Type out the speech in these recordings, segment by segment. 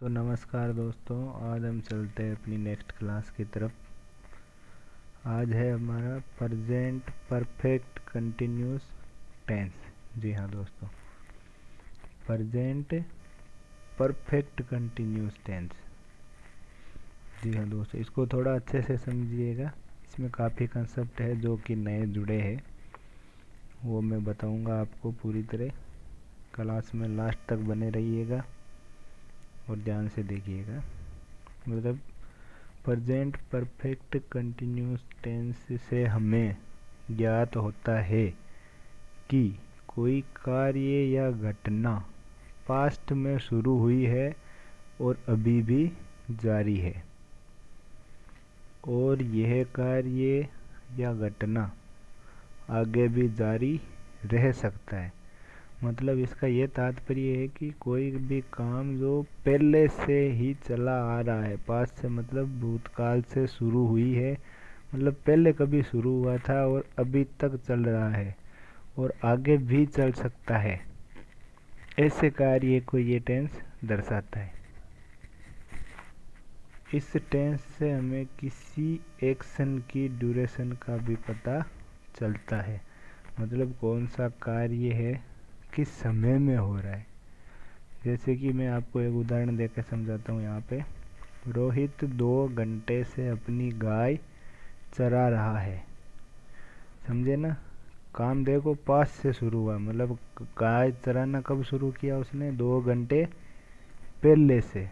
तो नमस्कार दोस्तों, आज हम चलते हैं अपनी नेक्स्ट क्लास की तरफ। आज है हमारा प्रेजेंट परफेक्ट कंटिन्यूस टेंस। जी हाँ दोस्तों, प्रेजेंट परफेक्ट कंटिन्यूस टेंस। जी हाँ दोस्तों, इसको थोड़ा अच्छे से समझिएगा। इसमें काफ़ी कंसेप्ट है जो कि नए जुड़े हैं, वो मैं बताऊंगा आपको पूरी तरह। क्लास में लास्ट तक बने रहिएगा और ध्यान से देखिएगा। मतलब प्रेजेंट परफेक्ट कंटिन्यूस टेंस से हमें ज्ञात होता है कि कोई कार्य या घटना पास्ट में शुरू हुई है और अभी भी जारी है, और यह कार्य या घटना आगे भी जारी रह सकता है। मतलब इसका ये तात्पर्य है कि कोई भी काम जो पहले से ही चला आ रहा है, पास्ट से मतलब भूतकाल से शुरू हुई है, मतलब पहले कभी शुरू हुआ था और अभी तक चल रहा है और आगे भी चल सकता है, ऐसे कार्य को ये टेंस दर्शाता है। इस टेंस से हमें किसी एक्शन की ड्यूरेशन का भी पता चलता है, मतलब कौन सा कार्य है, किस समय में हो रहा है। जैसे कि मैं आपको एक उदाहरण देकर समझाता हूँ। यहाँ पे रोहित 2 घंटे से अपनी गाय चरा रहा है। समझे ना, काम देखो पास से शुरू हुआ, मतलब गाय चराना कब शुरू किया उसने, 2 घंटे पहले से,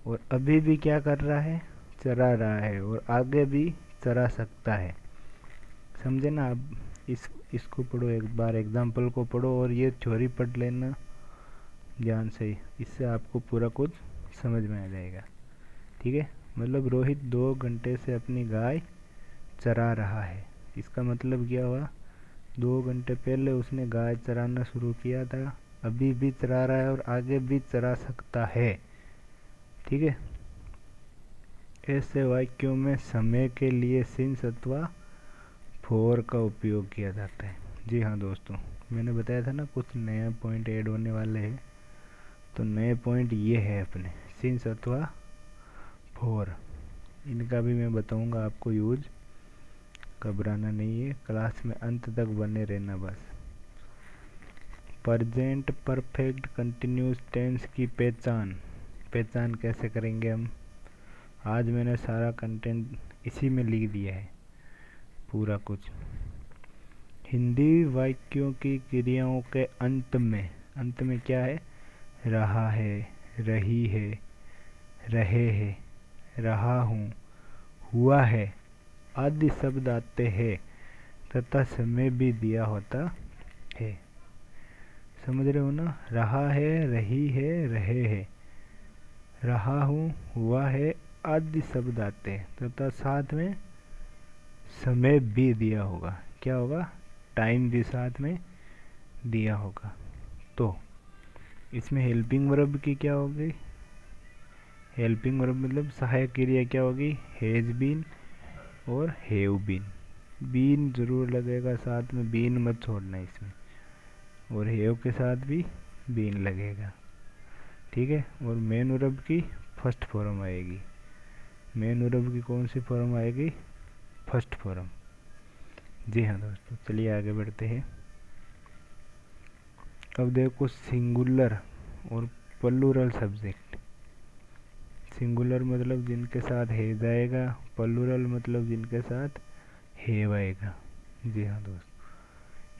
और अभी भी क्या कर रहा है, चरा रहा है, और आगे भी चरा सकता है। समझे ना। अब इसको पढ़ो, एक बार एग्जाम्पल को पढ़ो और ये थ्योरी पढ़ लेना ध्यान से, इससे आपको पूरा कुछ समझ में आ जाएगा। ठीक है, मतलब रोहित 2 घंटे से अपनी गाय चरा रहा है। इसका मतलब क्या हुआ, 2 घंटे पहले उसने गाय चराना शुरू किया था, अभी भी चरा रहा है और आगे भी चरा सकता है। ठीक है, ऐसे वाक्यों में समय के लिए सिंस अथवा फॉर का उपयोग किया जाता है। जी हाँ दोस्तों, मैंने बताया था ना कुछ नया पॉइंट ऐड होने वाले हैं, तो नए पॉइंट ये है अपने सिंस अथवा फॉर। इनका भी मैं बताऊंगा आपको यूज, घबराना नहीं है, क्लास में अंत तक बने रहना बस। प्रेजेंट परफेक्ट कंटिन्यूस टेंस की पहचान कैसे करेंगे हम। आज मैंने सारा कंटेंट इसी में लिख दिया है, पूरा कुछ। हिंदी वाक्यों की क्रियाओं के अंत में क्या है, रहा है, रही है, रहे हैं, रहा हूँ, हुआ है आदि शब्द आते हैं तथा समय भी दिया होता है। समझ रहे हो ना, रहा है, रही है, रहे हैं, रहा हूँ, हुआ है आदि शब्द आते हैं तथा साथ में समय भी दिया होगा। क्या होगा, टाइम भी साथ में दिया होगा। तो इसमें हेल्पिंग वर्ब की क्या होगी, हेल्पिंग वर्ब मतलब सहायक क्रिया क्या होगी, हैज बीन और हैव बीन। बीन जरूर लगेगा साथ में, बीन मत छोड़ना इसमें, और हैव के साथ भी बीन लगेगा। ठीक है, और मेन वर्ब की फर्स्ट फॉर्म आएगी। मेन वर्ब की कौन सी फॉर्म आएगी, फर्स्ट फॉर्म। जी हाँ दोस्तों, चलिए आगे बढ़ते हैं। अब देखो सिंगुलर और प्लूरल सब्जेक्ट। सिंगुलर मतलब जिनके साथ हैज आएगा, प्लूरल मतलब जिनके साथ हैव आएगा। जी हाँ दोस्तों,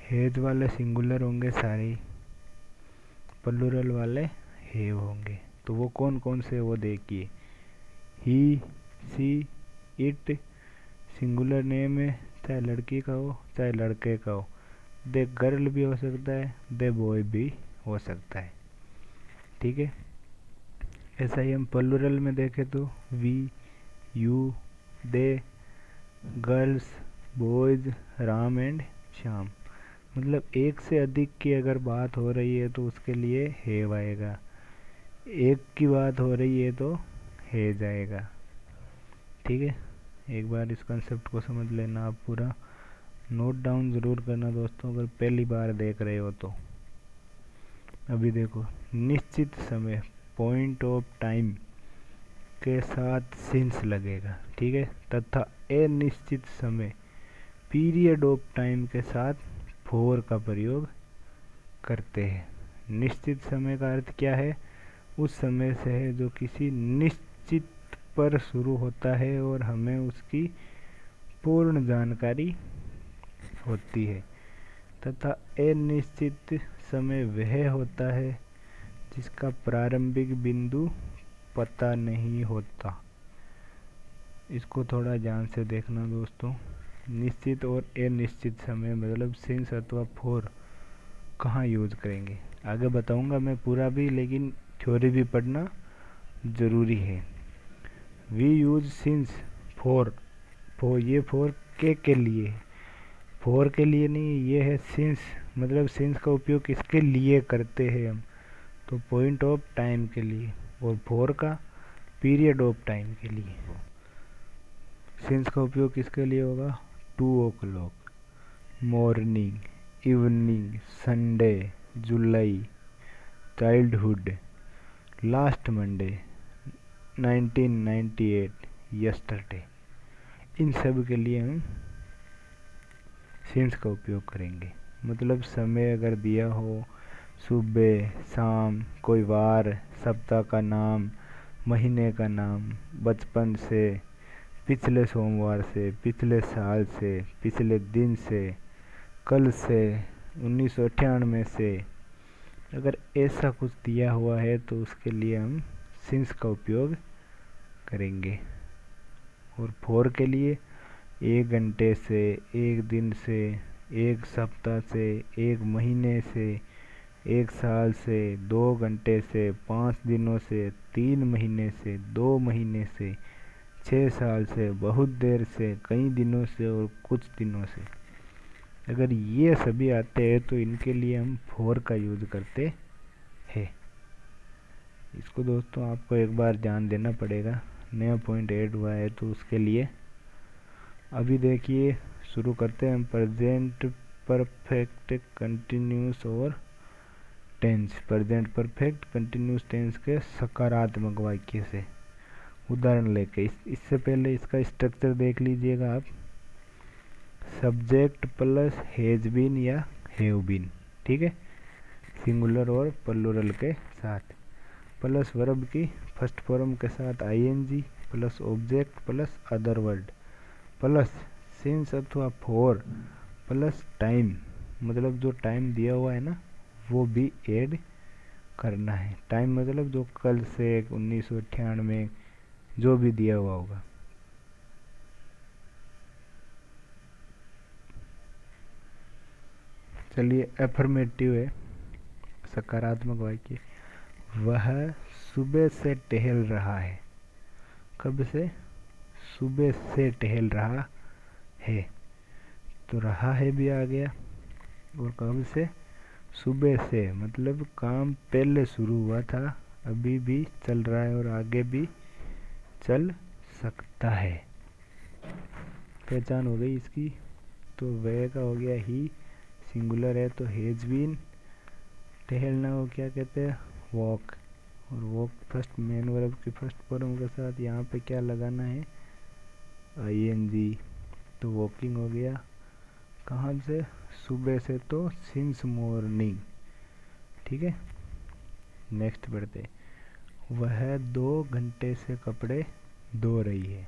हैज वाले सिंगुलर होंगे सारे, प्लूरल वाले हैव होंगे। तो वो कौन कौन से, वो देखिए, ही, सी, इट सिंगुलर नेम है, चाहे लड़की का हो चाहे लड़के का हो। दे गर्ल भी हो सकता है, दे बॉय भी हो सकता है। ठीक है, ऐसा ही हम प्लूरल में देखें तो we, you, they, girls, boys, Ram and Shyam. मतलब एक से अधिक की अगर बात हो रही है तो उसके लिए हैव आएगा, एक की बात हो रही है तो हैज आएगा। ठीक है, एक बार इस कंसेप्ट को समझ लेना आप, पूरा नोट डाउन ज़रूर करना दोस्तों अगर पहली बार देख रहे हो तो। अभी देखो, निश्चित समय पॉइंट ऑफ टाइम के साथ सिंस लगेगा, ठीक है, तथा अनिश्चित समय पीरियड ऑफ टाइम के साथ फॉर का प्रयोग करते हैं। निश्चित समय का अर्थ क्या है? उस समय से है जो किसी निश्चित पर शुरू होता है और हमें उसकी पूर्ण जानकारी होती है, तथा अनिश्चित समय वह होता है जिसका प्रारंभिक बिंदु पता नहीं होता। इसको थोड़ा ध्यान से देखना दोस्तों। निश्चित और अनिश्चित समय मतलब सिंस अथवा फॉर कहाँ यूज करेंगे आगे बताऊंगा मैं पूरा भी, लेकिन थ्योरी भी पढ़ना ज़रूरी है। वी यूज सिंस फॉर, ये फॉर के लिए, फॉर के लिए नहीं, ये है सिंस, मतलब सिंस का उपयोग किसके लिए करते हैं हम, तो पॉइंट ऑफ टाइम के लिए, और फॉर का पीरियड ऑफ टाइम के लिए। सिंस का उपयोग किसके लिए होगा? 2 o'clock, मॉर्निंग, इवनिंग, संडे, जुलाई, चाइल्डहुड, लास्ट मंडे, 1998, यस्टरडे, इन सब के लिए हम सिंस का उपयोग करेंगे। मतलब समय अगर दिया हो, सुबह, शाम, कोई वार, सप्ताह का नाम, महीने का नाम, बचपन से, पिछले सोमवार से, पिछले साल से, पिछले दिन से, कल से, 1998 से, अगर ऐसा कुछ दिया हुआ है तो उसके लिए हम सिंस का उपयोग करेंगे। और फॉर के लिए 1 घंटे से, 1 दिन से, 1 सप्ताह से, 1 महीने से, 1 साल से, 2 घंटे से, 5 दिनों से, 3 महीने से, 2 महीने से, 6 साल से, बहुत देर से, कई दिनों से और कुछ दिनों से, अगर ये सभी आते हैं तो इनके लिए हम फॉर का यूज करते हैं। इसको दोस्तों आपको एक बार ध्यान देना पड़ेगा, नया पॉइंट ऐड हुआ है तो उसके लिए। अभी देखिए शुरू करते हैं हम प्रेजेंट परफेक्ट कंटिन्यूस और tense, present perfect continuous tense के सकारात्मक वाक्य से उदाहरण लेके। इससे पहले इसका स्ट्रक्चर देख लीजिएगा आप। सब्जेक्ट प्लस हैज बीन या हैव बीन, ठीक है, सिंगुलर और प्लूरल के साथ, प्लस वर्ब की फर्स्ट फॉर्म के साथ ING, plus object plus other word, plus since अथवा फॉर, प्लस टाइम, मतलब जो टाइम दिया हुआ है ना वो भी ऐड करना है। टाइम मतलब जो कल से 1998 जो भी दिया हुआ होगा। चलिए एफर्मेटिव है, सकारात्मक वाक्य। वह सुबह से टहल रहा है। कब से? सुबह से टहल रहा है, तो रहा है भी आ गया। और कब से? सुबह से, मतलब काम पहले शुरू हुआ था, अभी भी चल रहा है और आगे भी चल सकता है। पहचान हो गई इसकी। तो वह का हो गया ही, सिंगुलर है तो हैज बीन, टहलना को क्या कहते हैं? वॉक, और वॉक फर्स्ट मेन वर्ब की फर्स्ट फॉर्म के साथ यहाँ पे क्या लगाना है? आईएनजी, तो वॉकिंग हो गया। कहाँ से? सुबह से, तो सिंस मॉर्निंग, ठीक है। नेक्स्ट बढ़ते। वह 2 घंटे से कपड़े धो रही है।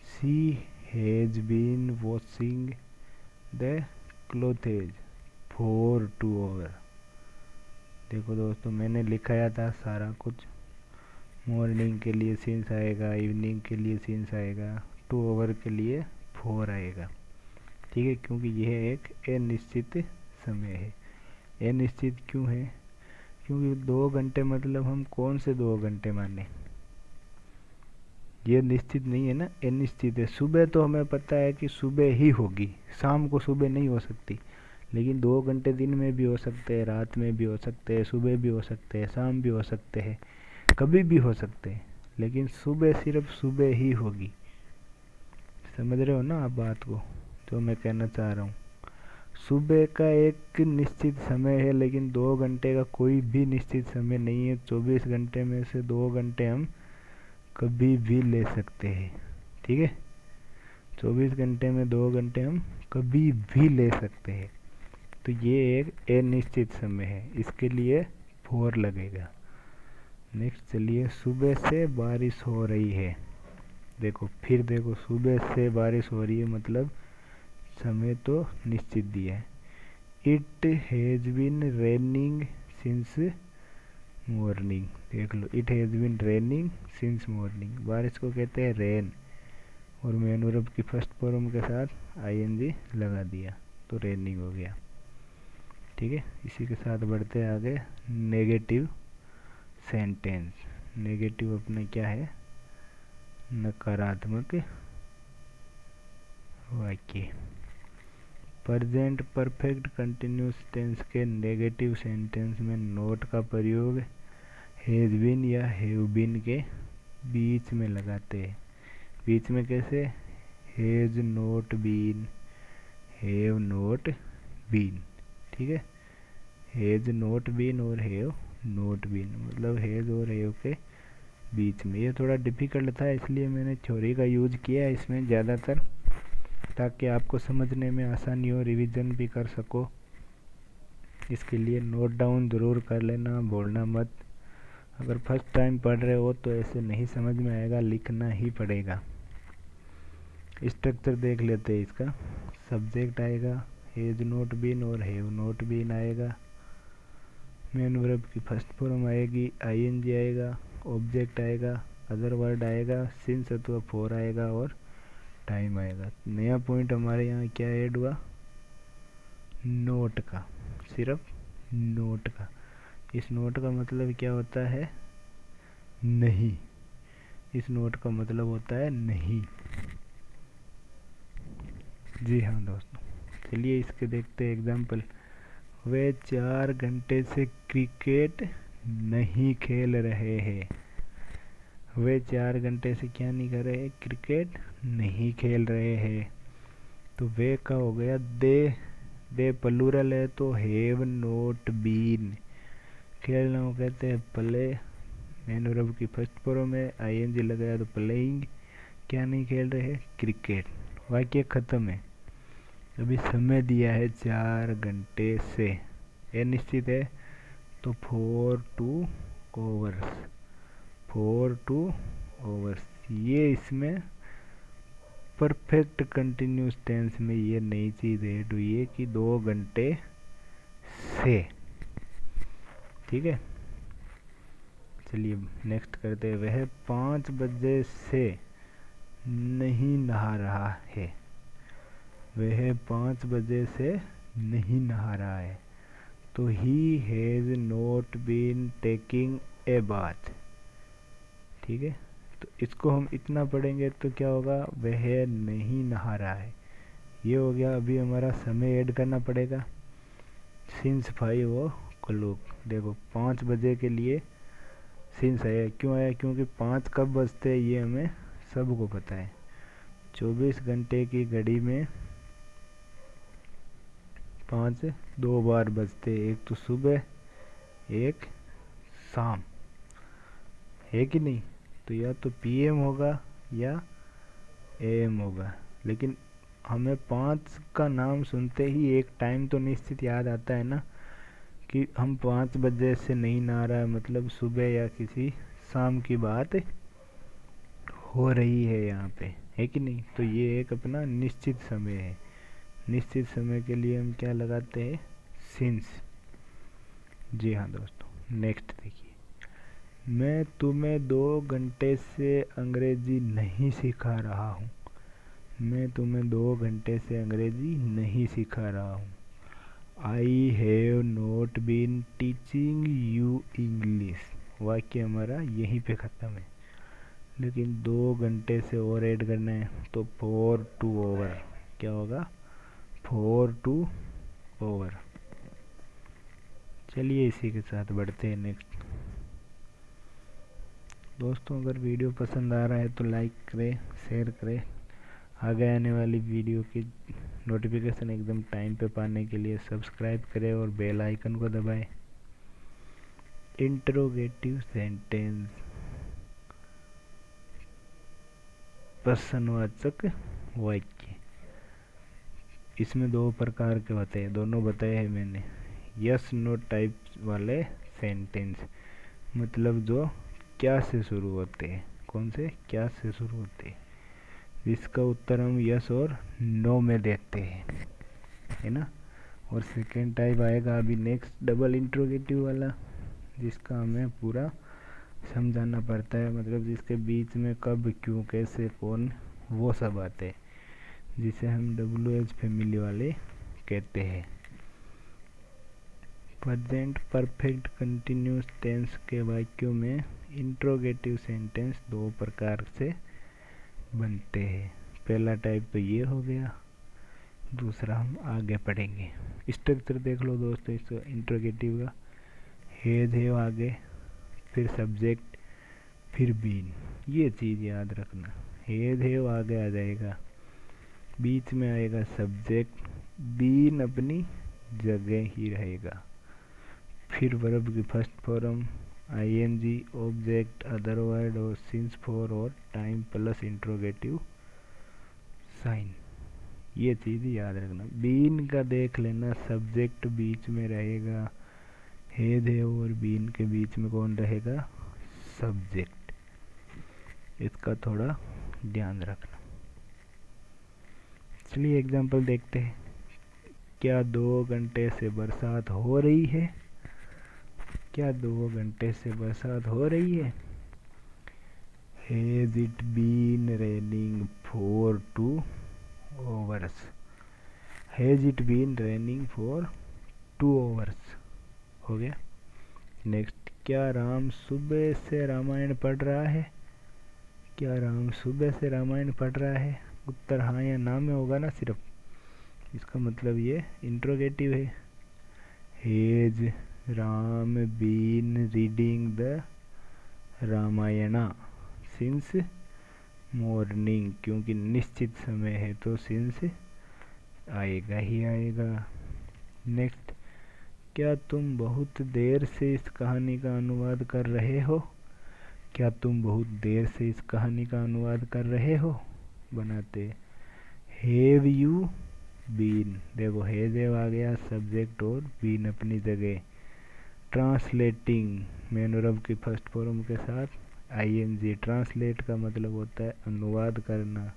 She has been washing the clothes for 2 hours। देखो दोस्तों मैंने लिखाया था सारा कुछ, मॉर्निंग के लिए सिंस आएगा, इवनिंग के लिए सिंस आएगा, 2 hours के लिए फॉर आएगा, ठीक है, क्योंकि यह एक अनिश्चित समय है। अनिश्चित क्यों है? क्योंकि 2 घंटे मतलब हम कौन से 2 घंटे माने? ये निश्चित नहीं है ना, अनिश्चित है। सुबह तो हमें पता है कि सुबह ही होगी, शाम को सुबह नहीं हो सकती, लेकिन 2 घंटे दिन में भी हो सकते हैं, रात में भी हो सकते हैं, सुबह भी हो सकते हैं, शाम भी हो सकते हैं, कभी भी हो सकते हैं, लेकिन सुबह सिर्फ सुबह ही होगी। समझ रहे हो ना आप बात को, जो मैं कहना चाह रहा हूँ। सुबह का एक निश्चित समय है, लेकिन 2 घंटे का कोई भी निश्चित समय नहीं है। 24 घंटे में से 2 घंटे हम कभी भी ले सकते हैं। ठीक है, 24 घंटे में 2 घंटे हम कभी भी ले सकते हैं। तो ये एक अनिश्चित समय है, इसके लिए 4 लगेगा। नेक्स्ट चलिए, सुबह से बारिश हो रही है। देखो फिर देखो, सुबह से बारिश हो रही है मतलब समय तो निश्चित दिया है। It has been raining since morning. देख लो, it has been raining since morning, बारिश को कहते हैं रेन, और मेन वर्ब की फर्स्ट फॉर्म के साथ आईएनजी लगा दिया तो रेनिंग हो गया। ठीक है, इसी के साथ बढ़ते हैं आगे। Negative sentence. नेगेटिव अपना क्या है, नकारात्मक वाक्य। प्रेजेंट परफेक्ट कंटिन्यूस टेंस के नेगेटिव सेंटेंस में नोट का प्रयोग हैज़ बीन या हैव बीन के बीच में लगाते हैं। बीच में कैसे, has not been, have not been. ठीक है, हैज़ नॉट बीन और हैव नॉट बीन, मतलब हैज़ और हैव के बीच में। ये थोड़ा डिफ़िकल्ट था, इसलिए मैंने थ्योरी का यूज़ किया है इसमें ज़्यादातर, ताकि आपको समझने में आसानी हो, रिवीजन भी कर सको। इसके लिए नोट डाउन ज़रूर कर लेना, बोलना मत। अगर फर्स्ट टाइम पढ़ रहे हो तो ऐसे नहीं समझ में आएगा, लिखना ही पड़ेगा। स्ट्रक्चर देख लेते हैं इसका। सब्जेक्ट आएगा, हैज़ नॉट बीन और हैव नॉट बीन आएगा। मेन वर्ब की फर्स्ट फॉर्म आएगी, आईएनजी आएगा, ऑब्जेक्ट आएगा, अदर वर्ड आएगा, सिंस अथवा फॉर आएगा, और टाइम आएगा। नया पॉइंट हमारे यहाँ क्या ऐड हुआ, नोट का, सिर्फ नोट का। इस नोट का मतलब क्या होता है, नहीं। इस नोट का मतलब होता है नहीं। जी हाँ दोस्तों, चलिए इसके देखते हैं एग्जाम्पल। वे 4 घंटे से क्रिकेट नहीं खेल रहे हैं। वे 4 घंटे से क्या नहीं कर रहे, क्रिकेट नहीं खेल रहे हैं। तो वे का हो गया दे, दे प्लूरल है तो हैव नॉट बीन। खेलना हो कहते हैं प्ले, मेन वर्ब की फर्स्ट फॉर्म है, आईएनजी लगाया तो प्लेइंग, क्या नहीं खेल रहे हैं, क्रिकेट। वाक्य खत्म है। अभी समय दिया है 4 घंटे से, ये निश्चित है तो 4 2 hours, 4 2 hours। ये इसमें परफेक्ट कंटिन्यूस टेंस में ये नई चीज़ ऐड हुई है कि 2 घंटे से। ठीक है, चलिए नेक्स्ट करते हैं। वह 5 बजे से नहीं नहा रहा है। वह 5 बजे से नहीं नहा रहा है तो he has not been taking a bath. ठीक है, तो इसको हम इतना पढ़ेंगे तो क्या होगा, वह नहीं नहा रहा है, ये हो गया। अभी हमारा समय ऐड करना पड़ेगा, सिंस 5 o'clock। देखो 5 बजे के लिए सिंस आया, क्यों आया, क्योंकि 5 कब बजते हैं ये हमें सबको पता है। 24 घंटे की घड़ी में 5 2 बार बजते, एक तो सुबह एक शाम, है कि नहीं। तो या तो पीएम होगा या एएम होगा, लेकिन हमें 5 का नाम सुनते ही एक टाइम तो निश्चित याद आता है ना, कि हम 5 बजे से नहीं नहा रहा है मतलब सुबह या किसी शाम की बात हो रही है यहाँ पे, है कि नहीं। तो ये एक अपना निश्चित समय है। निश्चित समय के लिए हम क्या लगाते हैं, सिंस। जी हाँ दोस्तों, नेक्स्ट देखिए। मैं तुम्हें 2 घंटे से अंग्रेजी नहीं सिखा रहा हूँ। मैं तुम्हें 2 घंटे से अंग्रेजी नहीं सिखा रहा हूँ। I have not been teaching you English. वाक्य हमारा यहीं पे ख़त्म है, लेकिन 2 घंटे से और ऐड करना है तो 4 2 hour। क्या होगा, 4 2 hour। चलिए इसी के साथ बढ़ते हैं नेक्स्ट। दोस्तों अगर वीडियो पसंद आ रहा है तो लाइक करें, शेयर करें। आगे आने वाली वीडियो की नोटिफिकेशन एकदम टाइम पे पाने के लिए सब्सक्राइब करें और बेल आइकन को दबाएं। इंट्रोगेटिव सेंटेंस, प्रश्नवाचक वाक्य। इसमें दो प्रकार के होते हैं, दोनों बताए हैं मैंने। यस नो टाइप वाले सेंटेंस, मतलब जो क्या से शुरू होते हैं। कौन से? क्या से शुरू होते हैं, जिसका उत्तर हम यस और नो में देते हैं, है ना। और सेकेंड टाइप आएगा अभी नेक्स्ट, डबल इंट्रोगेटिव वाला, जिसका हमें पूरा समझाना पड़ता है, मतलब जिसके बीच में कब, क्यों, कैसे, कौन, वो सब आते हैं, जिसे हम WH फैमिली वाले कहते हैं। प्रेजेंट परफेक्ट कंटिन्यूस टेंस के वाक्यों में इंट्रोगेटिव सेंटेंस दो प्रकार से बनते हैं। पहला टाइप तो ये हो गया, दूसरा हम आगे पढ़ेंगे। स्ट्रक्चर देख लो दोस्तों इस इंट्रोगेटिव का। हैज है आगे, फिर सब्जेक्ट, फिर बीन। ये चीज़ याद रखना, हैज है आगे आ जाएगा, बीच में आएगा सब्जेक्ट, बीन अपनी जगह ही रहेगा, फिर वर्ब की first form, ING, object, other word और सिंस फॉर और टाइम प्लस इंट्रोगेटिव साइन। ये चीज़ याद रखना। बीन का देख लेना, सब्जेक्ट बीच में रहेगा, हैज है और बीन के बीच में कौन रहेगा? सब्जेक्ट। इसका थोड़ा ध्यान रखना। चलिए एग्जांपल देखते हैं। क्या 2 घंटे से बरसात हो रही है? क्या 2 घंटे से बरसात हो रही है? Has it been raining for 2 hours? Has it been raining for 2 hours? हो गया। नेक्स्ट, क्या राम सुबह से रामायण पढ़ रहा है? क्या राम सुबह से रामायण पढ़ रहा है? उत्तर हाँ या ना में होगा ना सिर्फ, इसका मतलब ये इंट्रोगेटिव है। Has Ram been reading the Ramayana since morning, क्योंकि निश्चित समय है तो सिंस आएगा ही आएगा। नेक्स्ट, क्या तुम बहुत देर से इस कहानी का अनुवाद कर रहे हो? क्या तुम बहुत देर से इस कहानी का अनुवाद कर रहे हो? बनाते हैव यू बीन, देखो हैज आ गया, सब्जेक्ट और बीन अपनी जगह। ट्रांसलेटिंग, मेन वर्ब की फर्स्ट फॉर्म के साथ ING। ट्रांसलेट का मतलब होता है अनुवाद करना,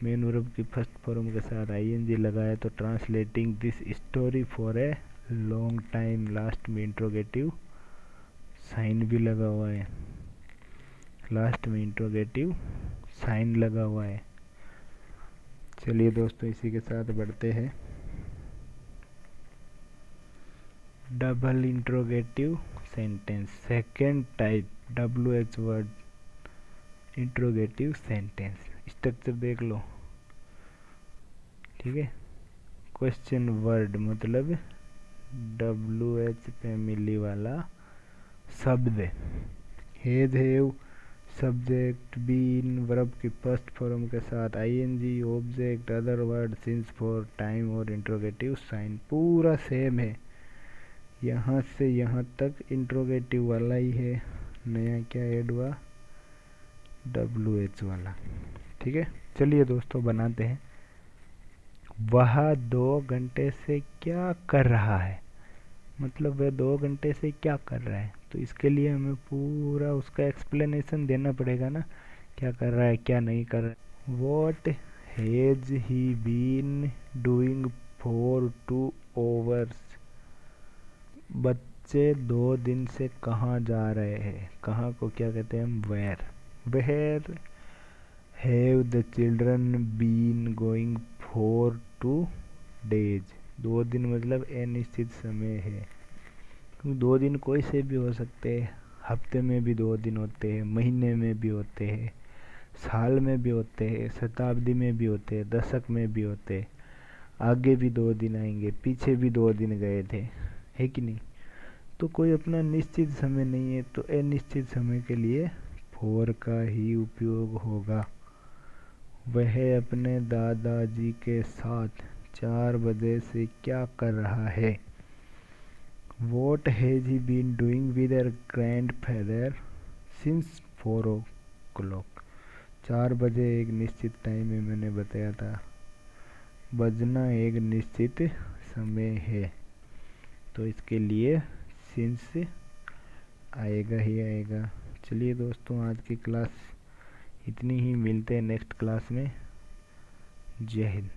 मेन वर्ब की फर्स्ट फॉर्म के साथ ING लगाया तो translating this story for a long time. Last में इंट्रोगेटिव साइन भी लगा हुआ है, लास्ट में इंट्रोगेटिव साइन लगा हुआ है। चलिए दोस्तों इसी के साथ बढ़ते हैं। Double interrogative sentence, second type, WH word interrogative sentence. Structure देख लो, ठीक है। क्वेश्चन वर्ड मतलब WH फैमिली वाला शब्द, has have subject, been verb की फर्स्ट फॉर्म के साथ ING, object, other word, since for time और इंट्रोगेटिव साइन। पूरा सेम है, यहाँ से यहाँ तक इंट्रोगेटिव वाला ही है। नया क्या ऐड हुआ? WH वाला, ठीक है। चलिए दोस्तों बनाते हैं। वह 2 घंटे से क्या कर रहा है, मतलब वह 2 घंटे से क्या कर रहा है, तो इसके लिए हमें पूरा उसका एक्सप्लेनेशन देना पड़ेगा ना, क्या कर रहा है, क्या नहीं कर रहा है। What has he been doing for 2 hours? बच्चे 2 दिन से कहाँ जा रहे हैं? कहाँ को क्या कहते हैं हम? Where. Where have the children been going for 2 days? 2 दिन मतलब अनिश्चित समय है, क्योंकि 2 दिन कोई से भी हो सकते हैं। हफ्ते में भी 2 दिन होते हैं, महीने में भी होते हैं, साल में भी होते हैं, शताब्दी में भी होते हैं, दशक में भी होते हैं। आगे भी 2 दिन आएंगे, पीछे भी 2 दिन गए थे, है कि नहीं। तो कोई अपना निश्चित समय नहीं है, तो अनिश्चित समय के लिए फॉर का ही उपयोग होगा। वह अपने दादाजी के साथ 4 बजे से क्या कर रहा है? What has he been doing with her grandfather since 4 o'clock? 4 बजे एक निश्चित टाइम में मैंने बताया था, बजना एक निश्चित समय है, तो इसके लिए सिंस आएगा ही आएगा। चलिए दोस्तों, आज की क्लास इतनी ही, मिलते हैं नेक्स्ट क्लास में। जय हिंद।